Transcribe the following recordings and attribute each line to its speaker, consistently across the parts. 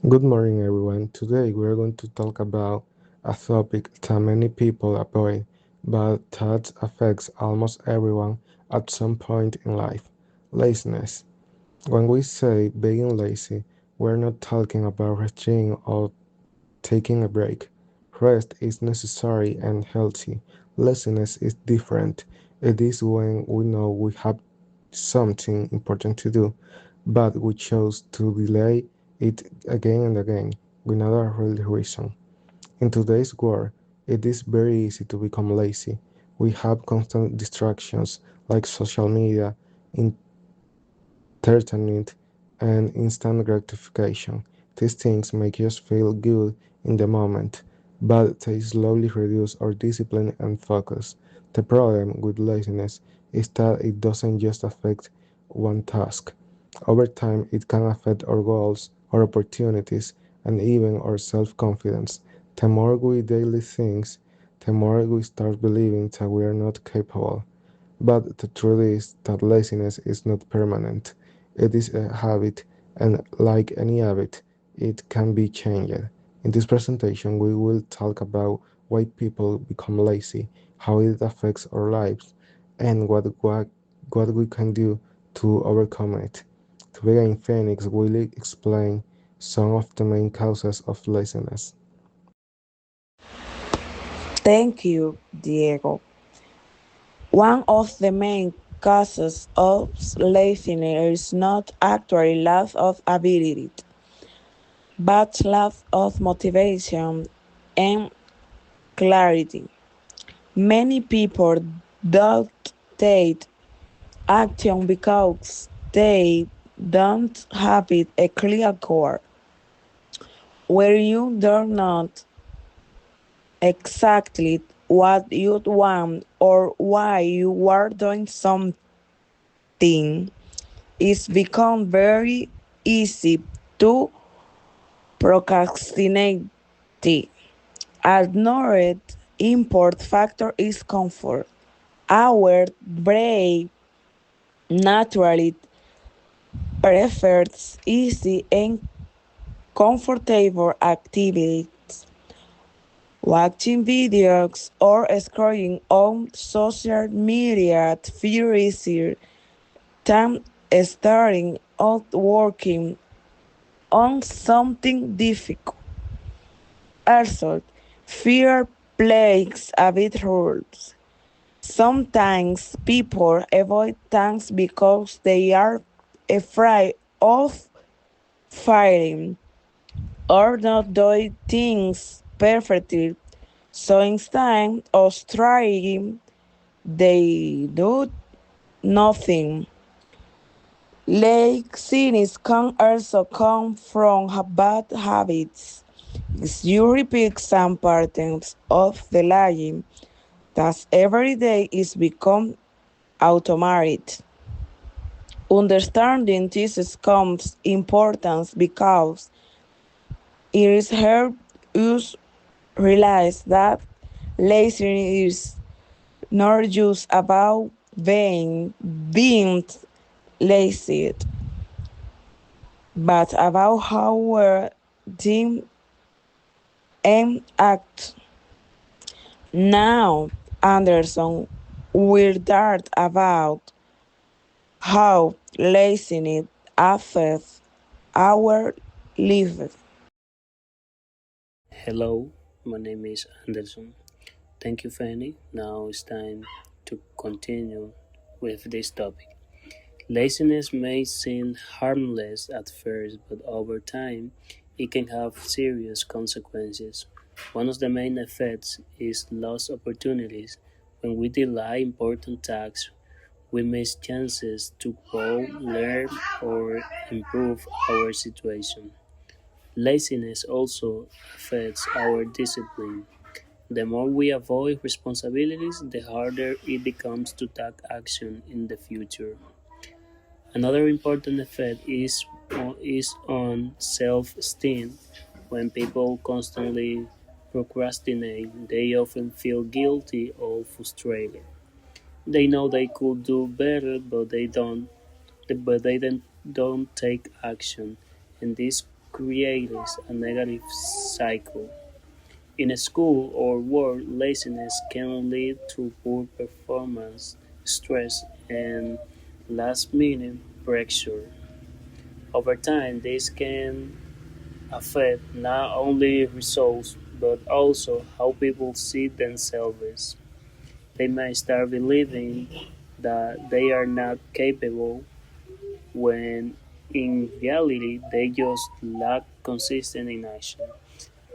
Speaker 1: Good morning, everyone. Today we are going to talk about a topic that many people avoid, but that affects almost everyone at some point in life: laziness. When we say being lazy, we're not talking about resting or taking a break. Rest is necessary and healthy. Laziness is different. It is when we know we have something important to do, but we chose to delay it again and again without a real reason. In today's world, it is very easy to become lazy. We have constant distractions like social media, entertainment, and instant gratification. These things make us feel good in the moment, but they slowly reduce our discipline and focus. The problem with laziness is that it doesn't just affect one task. Over time, it can affect our goals, our opportunities, and even our self confidence. The more we daily think, the more we start believing that we are not capable. But the truth is that laziness is not permanent. It is a habit, and like any habit, it can be changed. In this presentation, we will talk about why people become lazy, how it affects our lives, and what we can do to overcome it. To begin, Phoenix will explain some of the main causes of laziness.
Speaker 2: Thank you, Diego. One of the main causes of laziness is not actually lack of ability, but lack of motivation and clarity. Many people don't take action because they don't have a clear goal. Where you do not exactly what you want or why you are doing something, it's become very easy to procrastinate. Another important factor is comfort. Our brain naturally prefers easy and comfortable activities. Watching videos or scrolling on social media feel easier than starting out working on something difficult. Also, fear plays a big role. Sometimes people avoid things because they are afraid of failing or not doing things perfectly. So instead of trying, they do nothing. Laziness can also come from bad habits. If you repeat some patterns of the lying, that every day is become automatic. Understanding this becomes important because it is help us realize that laziness is not just about being lazy, but about how we think and act. Now, Anderson will talk about how laziness affects our lives.
Speaker 3: Hello, my name is Anderson. Thank you, Fanny. Now it's time to continue with this topic. Laziness may seem harmless at first, but over time, it can have serious consequences. One of the main effects is lost opportunities. When we delay important tasks, we miss chances to grow, learn, or improve our situation. Laziness also affects our discipline. The more we avoid responsibilities, the harder it becomes to take action in the future. Another important effect is on self-esteem. When people constantly procrastinate, they often feel guilty or frustrated. They know they could do better, but they don't take action, and this creates a negative cycle. In a school or work, laziness can lead to poor performance, stress, and last-minute pressure. Over time, this can affect not only results but also how people see themselves. They may start believing that they are not capable when in reality they just lack consistency in action.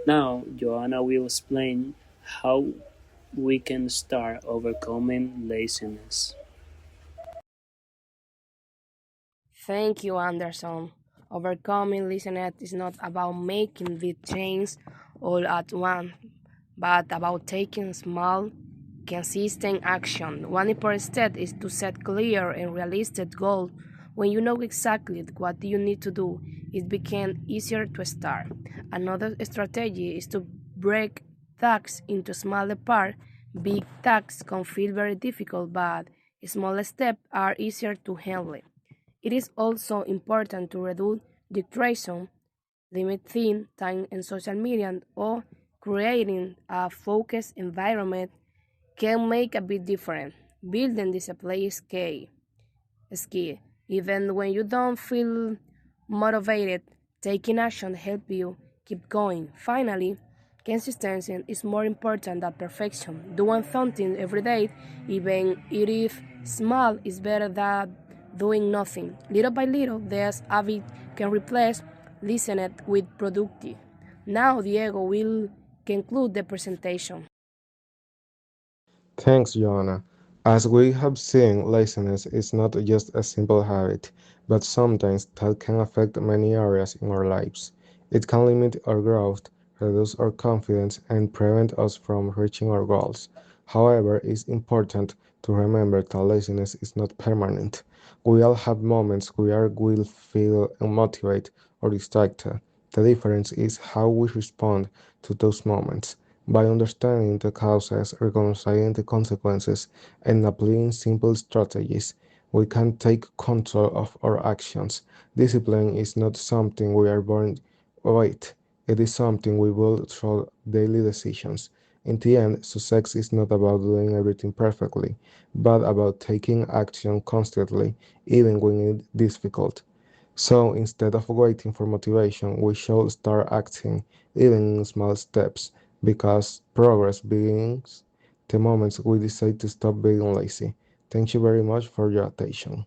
Speaker 3: Now, Joanna will explain how we can start overcoming laziness.
Speaker 4: Thank you, Anderson. Overcoming listening is not about making big changes all at once, but about taking small, consistent action. One important step is to set clear and realistic goals. When you know exactly what you need to do, it becomes easier to start. Another strategy is to break tasks into smaller parts. Big tasks can feel very difficult, but small steps are easier to handle. It is also important to reduce distraction, limit screen time in social media, or creating a focused environment can make a big difference. Building discipline is key. Even when you don't feel motivated, taking action helps you keep going. Finally, consistency is more important than perfection. Doing something every day, even if small, is better than doing nothing. Little by little, this habit can replace listening with productive. Now, Diego will conclude the presentation.
Speaker 1: Thanks, Joanna. As we have seen, laziness is not just a simple habit, but sometimes that can affect many areas in our lives. It can limit our growth, reduce our confidence, and prevent us from reaching our goals. However, it's important to remember that laziness is not permanent. We all have moments where we will feel unmotivated or distracted. The difference is how we respond to those moments. By understanding the causes, reconciling the consequences, and applying simple strategies, we can take control of our actions. Discipline is not something we are born with, it is something we build through daily decisions. In the end, success is not about doing everything perfectly, but about taking action constantly, even when it's difficult. So instead of waiting for motivation, we should start acting, even in small steps, because progress begins the moment we decide to stop being lazy. Thank you very much for your attention.